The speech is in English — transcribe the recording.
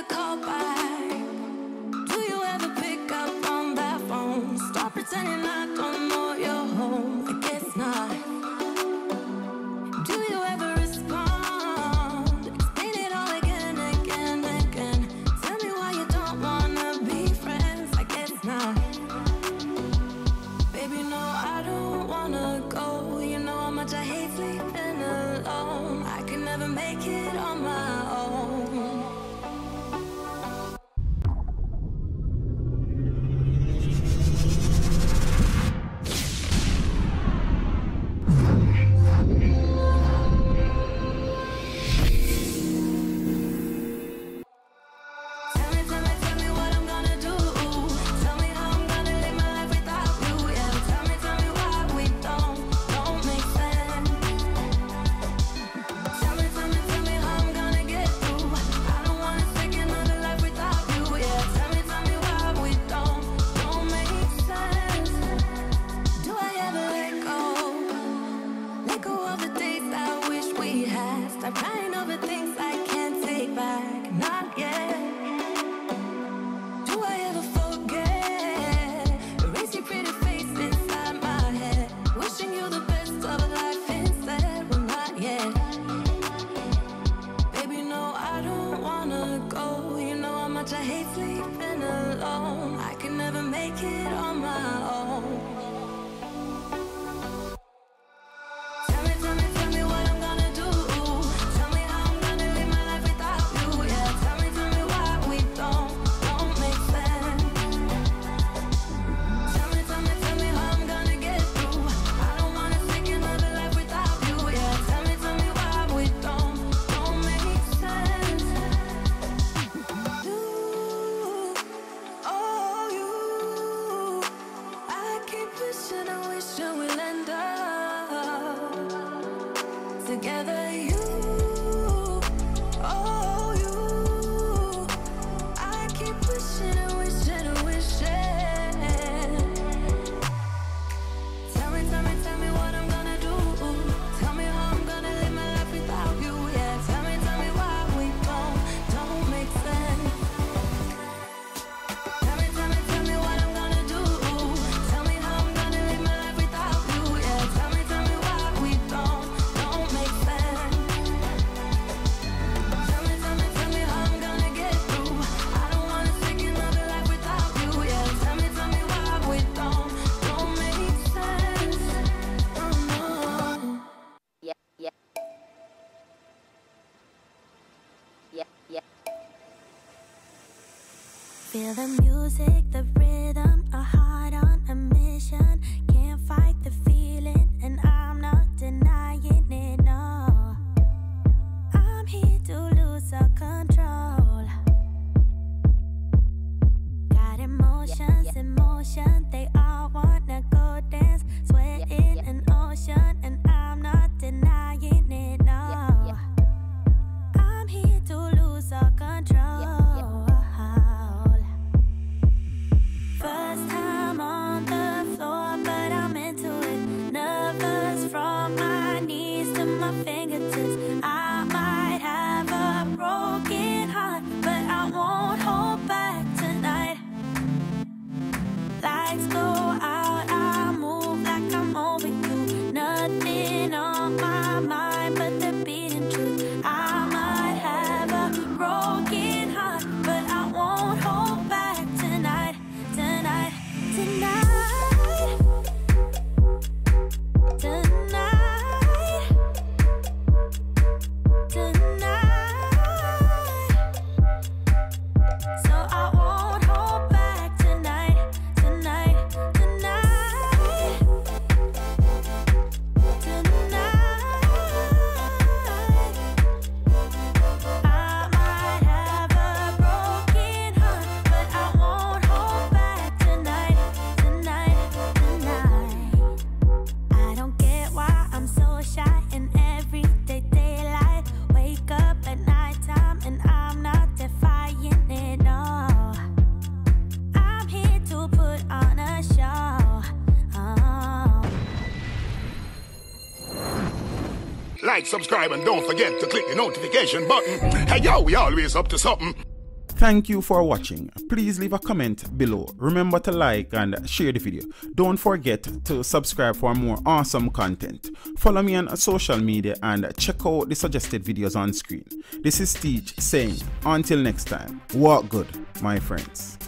call back? Do you ever pick up on that phone? Stop pretending I don't know you're home. I guess not. Do you ever respond? Explain it all again, again, again. Tell me why you don't wanna be friends. I guess not. Baby, no, I don't wanna go. You know how much I hate sleeping alone. I can never make it on my own. Feel the music, the rhythm, a heart on a mission. Can't fight the feeling, and I'm not denying it, no. I'm here to lose all control. Got emotions, emotion, they all wanna go dance. Sweat in an ocean, and I'm not denying it, no. I'm here to lose all control. First time on the floor, but I'm into it. Nervous from my knees to my fingertips. I might have a broken heart, but I won't hold back tonight. Lights go out, I move like I'm over you. Nothing on my mind but the beating truth. I might have a broken heart, but I won't hold back tonight. Tonight, tonight, tonight, tonight. So I won't hold back tonight, tonight, tonight, tonight. I might have a broken heart, but I won't hold back tonight, tonight, tonight. I don't get why I'm so shy in everyday daylight. Wake up at nighttime and I'm not defying it, no. I'm here to put on a show. Oh. Like, subscribe, and don't forget to click the notification button. Hey yo, we always up to something. Thank you for watching. Please leave a comment below. Remember to like and share the video. Don't forget to subscribe for more awesome content. Follow me on social media and check out the suggested videos on screen. This is Teach saying, until next time, walk good, my friends.